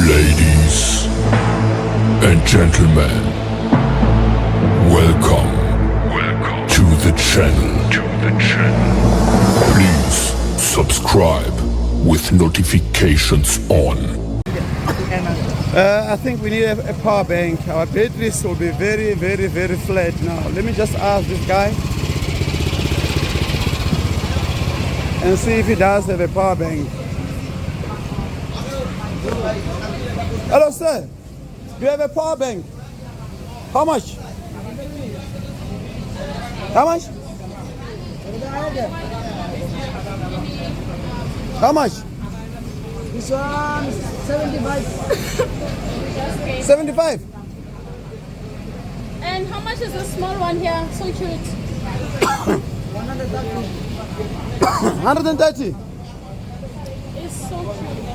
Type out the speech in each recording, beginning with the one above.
Ladies and gentlemen, welcome to the channel. Please subscribe with notifications on. I think we need a power bank. Our batteries will be very flat now. Let me just ask this guy and see if he does have a power bank. Hello, sir. Do you have a power bank? How much? How much? How much? This one 75. 75. And how much is the small one here? So cute. 130. It's so cute.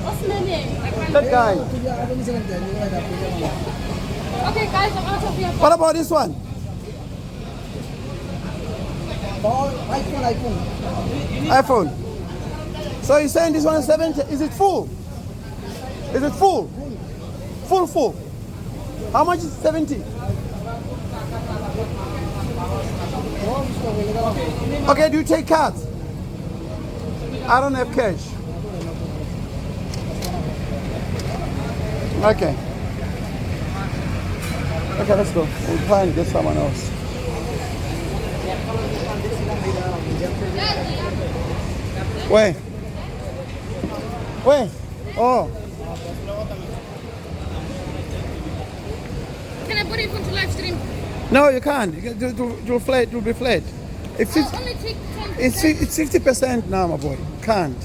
What's the name? That guy. Okay, guys, I'm out of here. What about this one? iPhone. So you're saying this one is 70? Is it full? Is it full? Full. How much is 70? Okay, do you take cards? I don't have cash. Okay. Okay, let's go. We'll try and get someone else. Where? Oh. Can I put it into live stream? No, you can't. You'll flat. You'll be flat. It's Only take 10%. it's 60% now, my boy. Can't.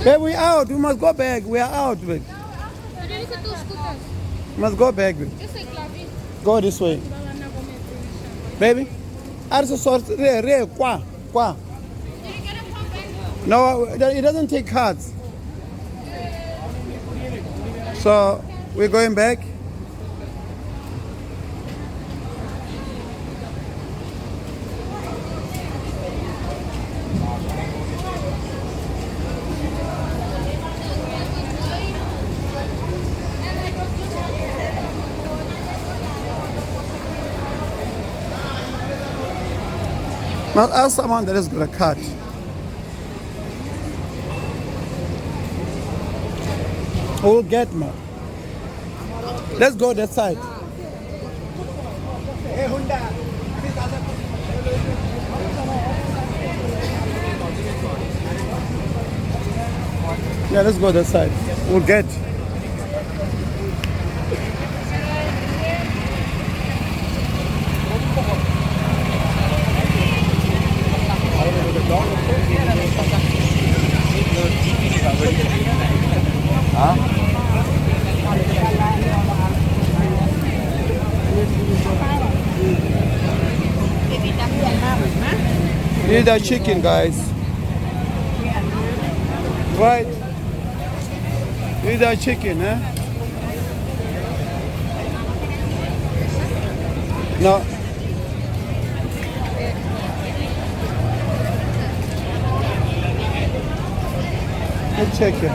Hey, we out. We must go back. We are out. Babe. Must go back. Babe. Go this way. Baby. Also sort qua. No, it doesn't take cards. So we're going back. Must ask someone that has got a card. We'll get more. Let's go that side. Yeah, let's go that side. We'll get. Need that chicken, guys. Right? Need that chicken, huh? No. Let's check it.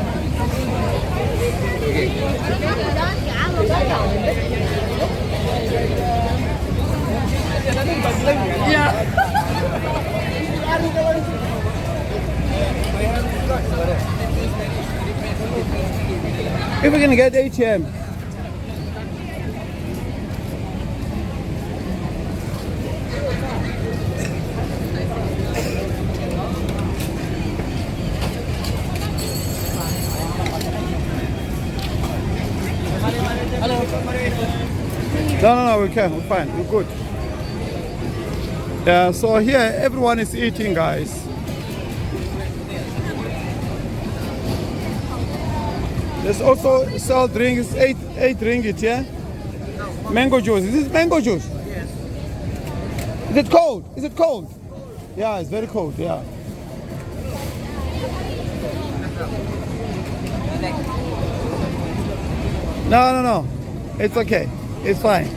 Yeah. If we're gonna get ATM. No, we can. We're fine. We're good. Yeah, so here everyone is eating, guys. There's also sell drinks, 8 ringgit, yeah? Mango juice. Is this mango juice? Yes. Is it cold? Is it cold? Yeah, it's very cold, yeah. No. It's okay. It's fine.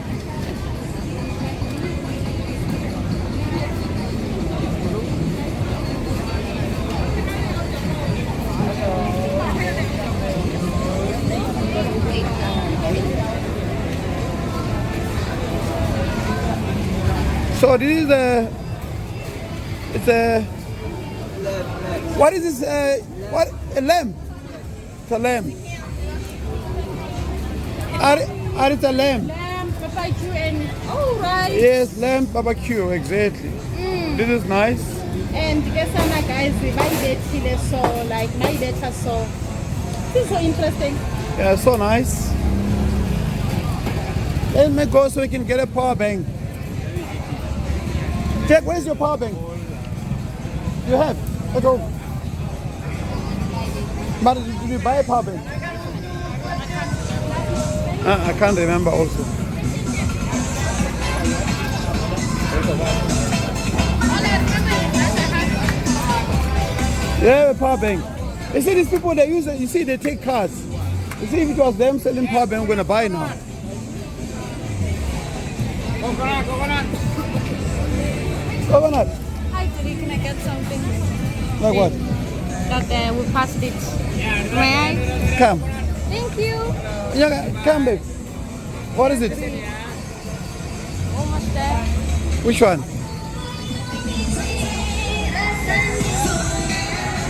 So this is it's a, what is this, what, a lamb? It's a lamb. Are it's a lamb? Lamb, barbecue, and oh right. Yes, lamb barbecue, exactly. This is nice. And guess what, guys? My dad feel so like my dad has so. This is so interesting. Yeah, so nice. Let me go so we can get a power bank. Jack, where's your power bank? You have? At home. But did you buy a power bank? I can't remember also. Yeah, a power bank. You see these people, they use it, you see they take cars. You see if it was them selling power bank, I'm going to buy now. Coconut. Hi, Teddy. Can I get something? Like what? That we passed it. May I? Come. Thank you. Yeah, come babe. What is it? Almost there. Which one?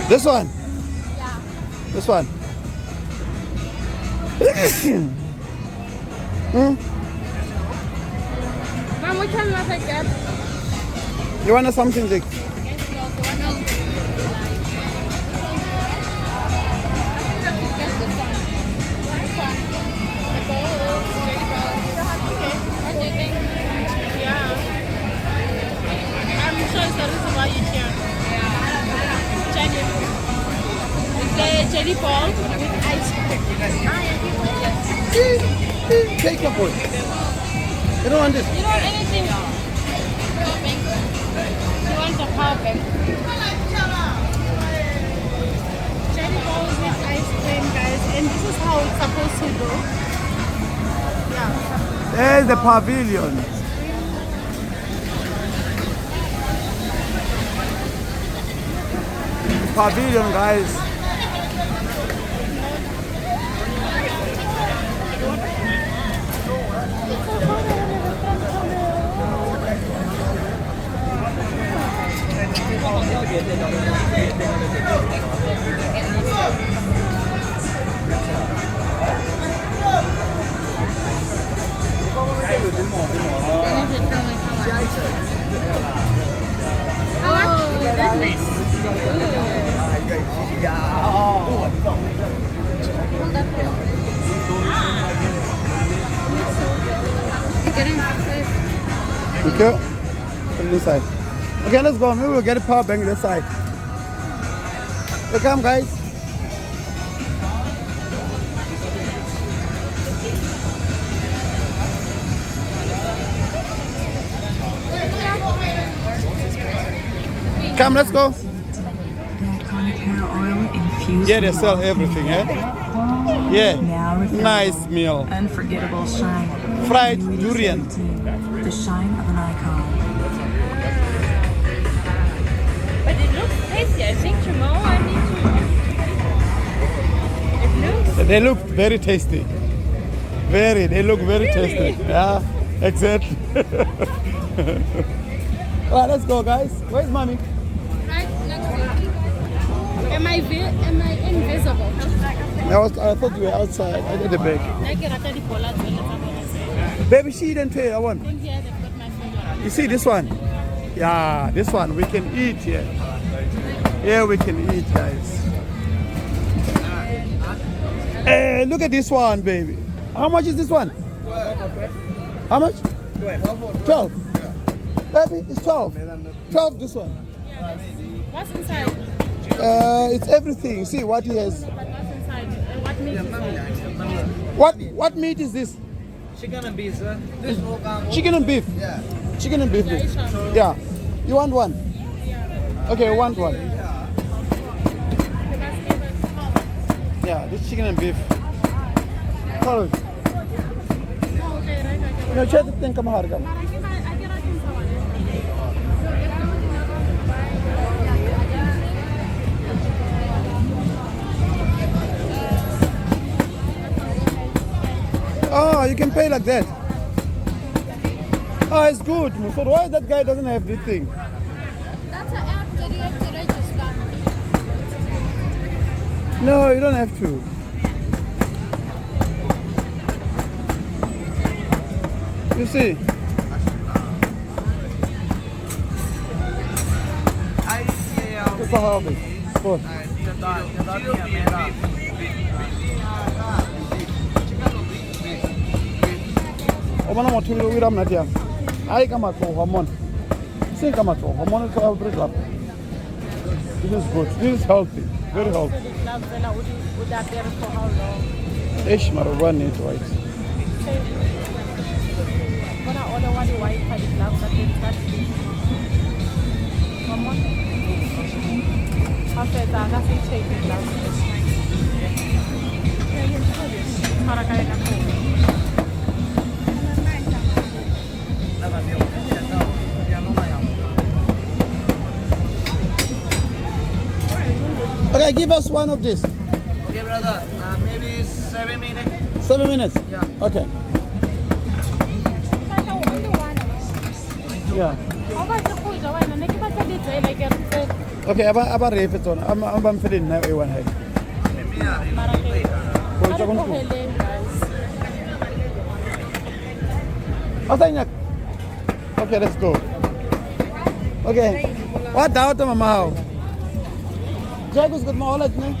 This one? Yeah. This one? Mom, which one must I get? You want something, Jake? Jelly ball with ice cream. Take your food. You don't want this? You don't want anything? You want the power bank? Jelly balls with ice cream, guys. And this is how it's supposed to go. Yeah. There's the pavilion. Pavilion, guys. Okay, from this side. Okay, let's go. Maybe we'll get a power bank this side. Okay, come, guys. Come, let's go. Yeah, they sell everything, yeah? Yeah. Nice meal. Unforgettable shine. Fried durian. The shine of an icon. But it looks tasty. I think tomorrow I need to. It looks. They look very tasty. They look very tasty. Yeah, exactly. All right, let's go, guys. Where's mommy? Right next to you. Am I invisible? I thought you were outside. I did the bag. Baby, she didn't pay. I want. Yeah, they've got my food. You see this one? Yeah, this one. We can eat here. Yeah, we can eat, guys. Hey, look at this one, baby. How much is this one? How much? 12. Baby, it's 12. 12 this one. What's inside? It's everything. See what he has. What's inside? What meat is inside? What meat is this? Chicken and beef, sir. Chicken and beef. Yeah. Chicken and beef. Yeah. You want one? Okay, I want one. Yeah, this chicken and beef. Sorry. Okay, right. No, chat thing come hard. Oh, you can pay like that. Oh, it's good. So why that guy doesn't have this thing? That's an app that you have to register. No, you don't have to. You see? It's a hobby. What? Omana mo thulu wiram na dia. Ai kama to hormone. Say kama to hormone is all very good. This is good. This is healthy. Very healthy. Would that be for how long? Ish marwan it right. When I order one white for the gloves, I think that's it. One more. After that, that's it. Take the gloves. Okay, give us one of this. Okay, brother. Maybe 7 minutes. 7 minutes? Yeah. Okay. Yeah. Okay, aba refe tsona. Aba mfele nna e one high. Okay, let's go. Okay. What doubt mama how? Jagus good morning, ne?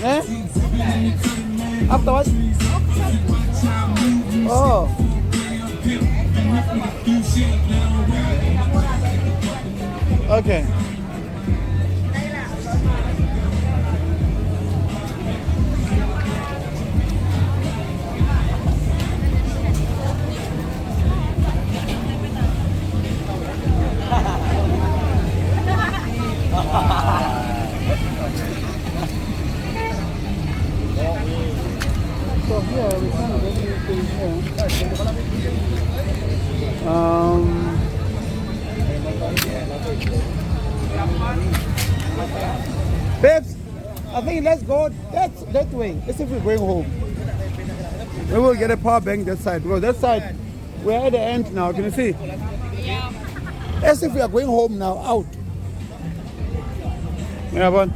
Eh? Afterwards? Oh. Okay. So here we kind of everything here. Babes, I think let's go that way. Let's see if we're going home. We will get a power bank that side. Because that side, we're at the end now. Can you see? Yeah. Let's see if we are going home now, out. Yeah, but